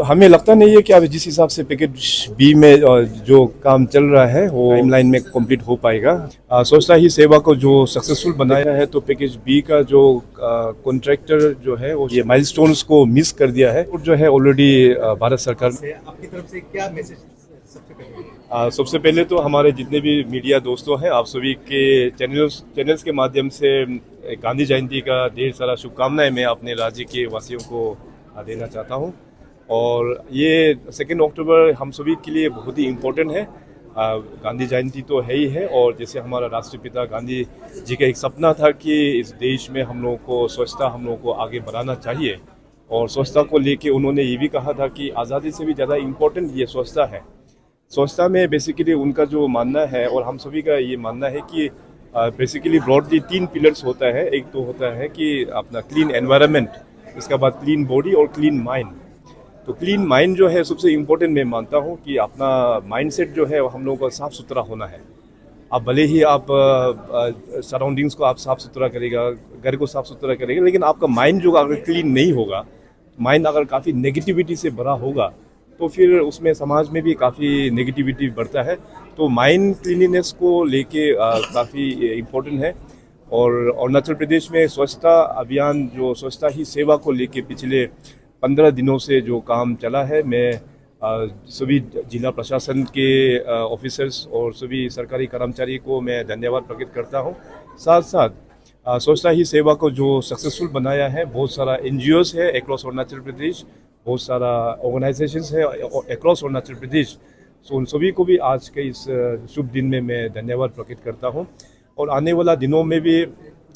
हमें लगता नहीं है कि अभी जिस हिसाब से पैकेज बी में जो काम चल रहा है वो टाइमलाइन में कंप्लीट हो पाएगा। स्वच्छता ही सेवा को जो सक्सेसफुल बनाया है तो पैकेज बी का जो कॉन्ट्रैक्टर जो है वो ये माइलस्टोन्स को मिस कर दिया है और जो है ऑलरेडी भारत सरकार से आपकी तरफ से क्या मैसेज सबसे पहले? सबसे पहले तो हमारे जितने भी मीडिया दोस्तों हैं आप सभी के चैनल्स के माध्यम से गांधी जयंती का ढेर सारा शुभकामनाएं मैं अपने राज्य के वासियों को देना चाहता हूं। और ये 2 अक्टूबर हम सभी के लिए बहुत ही इम्पोर्टेंट है। गांधी जयंती तो है ही है और जैसे हमारा राष्ट्रपिता गांधी जी का एक सपना था कि इस देश में हम लोगों को स्वच्छता हम लोगों को आगे बढ़ाना चाहिए और स्वच्छता को लेके उन्होंने ये भी कहा था कि आज़ादी से भी ज़्यादा इम्पोर्टेंट ये स्वच्छता है। स्वच्छता में बेसिकली उनका जो मानना है और हम सभी का ये मानना है कि बेसिकली ब्रॉडली 3 पिलर्स होता है। एक तो होता है कि अपना क्लीन एनवायरनमेंट, इसके बाद क्लीन बॉडी और क्लीन माइंड। तो क्लीन माइंड जो है सबसे इम्पोर्टेंट मैं मानता हूँ कि अपना माइंडसेट जो है हम लोगों का साफ़ सुथरा होना है। आप भले ही आप सराउंडिंग्स को आप साफ़ सुथरा करेगा, घर को साफ़ सुथरा करेगा, लेकिन आपका माइंड जो अगर क्लीन नहीं होगा, माइंड अगर काफ़ी नेगेटिविटी से भरा होगा तो फिर उसमें समाज में भी काफ़ी नेगेटिविटी बढ़ता है। तो माइंड क्लीनिनेस को लेके काफ़ी इम्पोर्टेंट है। और अरुणाचल प्रदेश में स्वच्छता अभियान जो स्वच्छता ही सेवा को लेके पिछले 15 दिनों से जो काम चला है, मैं सभी जिला प्रशासन के ऑफिसर्स और सभी सरकारी कर्मचारी को मैं धन्यवाद प्रकट करता हूं। साथ साथ स्वच्छता ही सेवा को जो सक्सेसफुल बनाया है, बहुत सारा NGOs है अक्रॉस अरुणाचल प्रदेश, बहुत सारा ऑर्गेनाइजेशंस है अक्रॉस अरुणाचल प्रदेश। सो उन सभी को भी आज के इस शुभ दिन में मैं धन्यवाद प्रकट करता हूं। और आने वाला दिनों में भी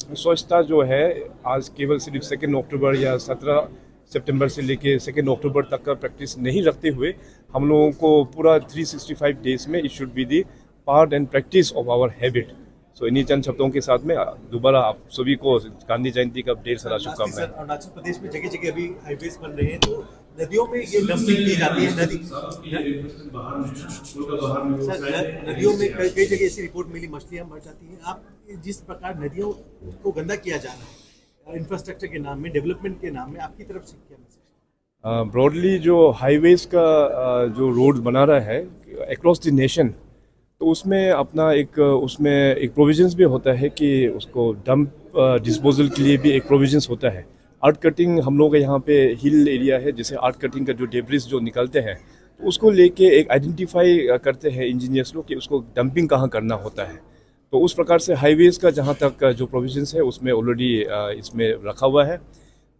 स्वच्छता जो है आज केवल सिर्फ 2 अक्टूबर या 17 सितंबर से लेके 2 अक्टूबर तक का प्रैक्टिस नहीं रखते हुए हम लोगों को पूरा 365 डेज में it should be the part and practice of our habit. So इन्हीं चंद शब्दों के साथ में दोबारा आप सभी को गांधी जयंती का ढेर सारा शुभकामनाएं। अरुणाचल प्रदेश में जगह जगह अभी हाईवेज बन रहे हैं तो नदियों में ये डंपिंग की जाती है। नदियों में कई जगह ऐसी रिपोर्ट मिली मछलियां मर जाती हैं। आप जिस प्रकार नदियों को गंदा किया जा रहा है इंफ्रास्ट्रक्चर के नाम में, डेवलपमेंट के नाम में, आपकी तरफ से क्या मैसेज? ब्रॉडली जो हाईवेज का जो रोड बना रहा है अक्रॉस द नेशन, तो उसमें अपना उसमें एक प्रोविजंस भी होता है कि उसको डंप डिस्पोजल के लिए भी एक प्रोविजंस होता है। आर्ट कटिंग हम लोग यहाँ पे हिल एरिया है, जैसे आर्ट कटिंग का जो डेब्रिस जो निकलते हैं तो उसको लेके एक आइडेंटिफाई करते हैं इंजीनियर्स लोग कि उसको डंपिंग कहाँ करना होता है। तो उस प्रकार से हाईवेज़ का जहाँ तक जो प्रोविजंस है उसमें ऑलरेडी इसमें रखा हुआ है।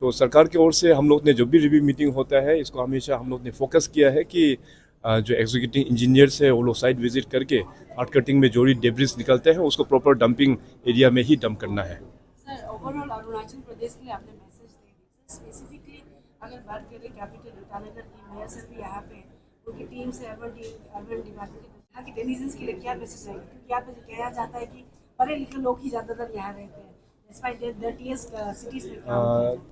तो सरकार की ओर से हम लोग ने जो भी रिव्यू मीटिंग होता है इसको हमेशा हम लोग ने फोकस किया है कि जो एग्जीक्यूटिव इंजीनियर्स है वो लोग साइट विजिट करके आर्ट कटिंग में जो भी डेब्रिस निकलते हैं उसको प्रॉपर डंपिंग एरिया में ही डंप करना है। सर, ओवरऑल अरुणाचल प्रदेश के लिए आपने मैसेज दे दी। स्पेसिफिकली अगर बात करें कैपिटल ईटानगर की, मेयर सर भी यहाँ पे उनकी टीम से अर्बन डिपार्टमेंट के यहाँ के डेनिजन्स के लिए क्या मैसेज है? क्योंकि यहाँ पे कहा जाता है कि पढ़े लिखे लोग ही ज़्यादातर यहाँ रहते हैं डिस्पाइट देयर टीएस सिटीज़ में काम।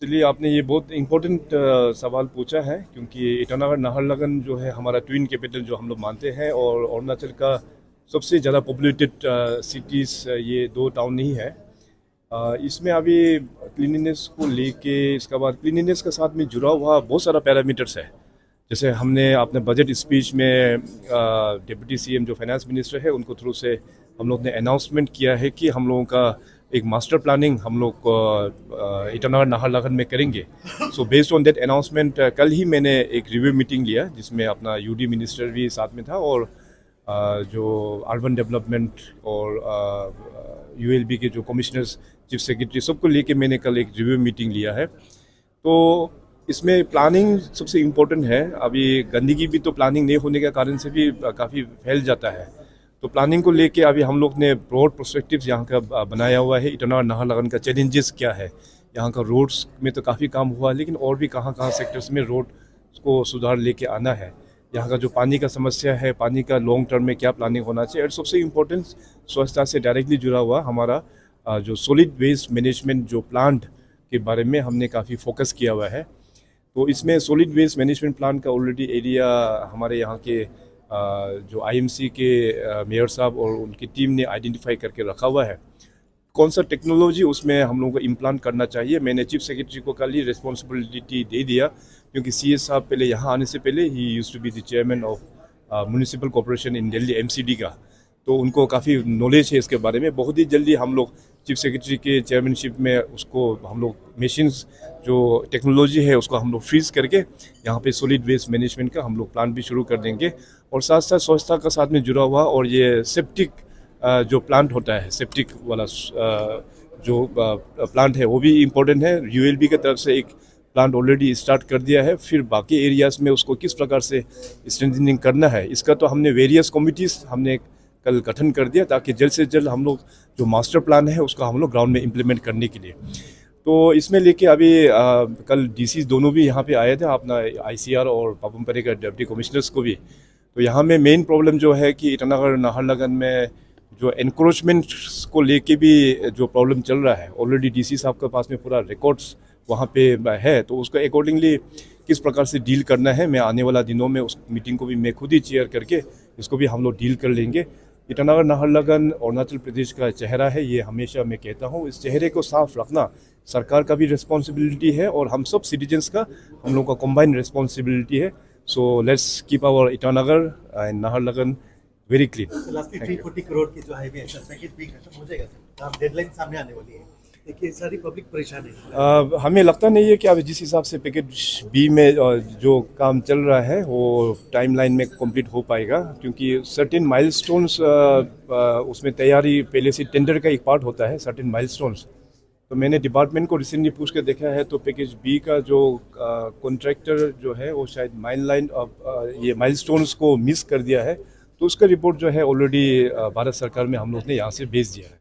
चलिए, आपने ये बहुत इम्पोर्टेंट सवाल पूछा है क्योंकि ईटानगर नाहरलगुन जो है हमारा ट्विन कैपिटल जो हम लोग मानते हैं और अरुणाचल का सबसे ज़्यादा पॉपुलेटेड सिटीज़ ये 2 टाउन ही है। इसमें अभी क्लीनिनेस को लेके, इसके बाद क्लीनिनेस के साथ में जुड़ा हुआ बहुत सारा पैरामीटर्स है। जैसे हमने अपने बजट स्पीच में डिप्टी CM जो फाइनेंस मिनिस्टर है उनको थ्रू से हम लोग ने अनाउंसमेंट किया है कि हम लोगों का एक मास्टर प्लानिंग हम लोग ईटानगर नाहरलगुन में करेंगे। So based on that announcement कल ही मैंने एक रिव्यू मीटिंग लिया जिसमें अपना UD मिनिस्टर भी साथ में था और जो अर्बन डेवलपमेंट और ULB के जो कमिश्नर्स, चीफ सेक्रेटरी, सबको लेके मैंने कल एक रिव्यू मीटिंग लिया है। तो इसमें प्लानिंग सबसे इम्पोर्टेंट है। अभी गंदगी भी तो प्लानिंग नहीं होने के कारण से भी काफ़ी फैल जाता है। तो प्लानिंग को लेके अभी हम लोग ने ब्रॉड पर्सपेक्टिव्स यहाँ का बनाया हुआ है। ईटानगर नाहरलगुन का चैलेंजेस क्या है, यहाँ का रोड्स में तो काफ़ी काम हुआ लेकिन और भी कहाँ सेक्टर्स में रोड को सुधार लेके आना है। यहाँ का जो पानी का समस्या है, पानी का लॉन्ग टर्म में क्या प्लानिंग होना चाहिए। और सबसे इम्पोर्टेंट स्वच्छता से डायरेक्टली जुड़ा हुआ हमारा जो सॉलिड वेस्ट मैनेजमेंट जो प्लांट के बारे में हमने काफ़ी फोकस किया हुआ है। तो इसमें सॉलिड वेस्ट मैनेजमेंट प्लांट का ऑलरेडी एरिया हमारे यहाँ के जो IMC के मेयर साहब और उनकी टीम ने आइडेंटिफाई करके रखा हुआ है। कौन सा टेक्नोलॉजी उसमें हम लोगों को इम्प्लांट करना चाहिए। मैंने चीफ सेक्रेटरी को कल ही रिस्पॉन्सिबिलिटी दे दिया, क्योंकि CS साहब पहले यहाँ आने से पहले ही used to be the chairman of municipal corporation in Delhi MCD का, तो उनको काफ़ी नॉलेज है इसके बारे में। बहुत ही जल्दी हम लोग चीफ सेक्रेटरी के चेयरमैनशिप में उसको हम लोग मशीन्स जो टेक्नोलॉजी है उसको हम लोग फ्रीज करके यहाँ पे सॉलिड वेस्ट मैनेजमेंट का हम लोग प्लान भी शुरू कर देंगे। और साथ साथ स्वच्छता का साथ में जुड़ा हुआ और ये सेप्टिक जो प्लांट होता है, सेप्टिक वाला जो प्लांट है वो भी इम्पोर्टेंट है। ULB की तरफ से एक प्लांट ऑलरेडी स्टार्ट कर दिया है, फिर बाकी एरियाज़ में उसको किस प्रकार से स्ट्रेंथनिंग करना है इसका तो हमने वेरियस कमिटीज़ हमने कल गठन कर दिया, ताकि जल्द से जल्द हम लोग जो मास्टर प्लान है उसका हम लोग ग्राउंड में इम्प्लीमेंट करने के लिए। तो इसमें लेके अभी कल DC दोनों भी यहाँ पे आए थे, अपना ICR और पापुमपरे का डिप्टी कमिश्नर्स को भी। तो यहाँ में मेन प्रॉब्लम जो है कि ईटानगर नाहरलगुन में जो एनक्रोचमेंट को लेके भी जो प्रॉब्लम चल रहा है, ऑलरेडी DC साहब के पास में पूरा रिकॉर्ड्स वहाँ पे है, तो उसको अकॉर्डिंगली किस प्रकार से डील करना है, मैं आने वाला दिनों में उस मीटिंग को भी मैं खुद ही चेयर करके इसको भी हम लोग डील कर लेंगे। ईटानगर नाहरलगुन अरुणाचल प्रदेश का चेहरा है, ये हमेशा मैं कहता हूँ, इस चेहरे को साफ रखना सरकार का भी रिस्पॉन्सिबिलिटी है और हम सब सिटीजन्स का, हम लोग का कॉम्बाइंड रिस्पॉन्सिबिलिटी है। So let's keep our Itanagar and Naharlagun very clean. Lastly 340 crore की जो हाईवे है पैकेज भी खत्म हो जाएगा सर, आप डेडलाइन सामने आने वाली है, देखिए सारी पब्लिक परेशान है। हमें लगता नहीं है कि अब जिस हिसाब से पैकेज B में जो काम चल रहा है वो टाइमलाइन में कंप्लीट हो पाएगा, क्योंकि सर्टेन माइलस्टोन्स उसमें तैयारी पहले से टेंडर का एक पार्ट होता है, सर्टेन माइलस्टोन्स। तो मैंने डिपार्टमेंट को रिसेंटली पूछ के देखा है, तो पैकेज B का जो कॉन्ट्रैक्टर जो है वो शायद ये माइलस्टोन्स को मिस कर दिया है, तो उसका रिपोर्ट जो है ऑलरेडी भारत सरकार में हम लोग ने यहाँ से भेज दिया है।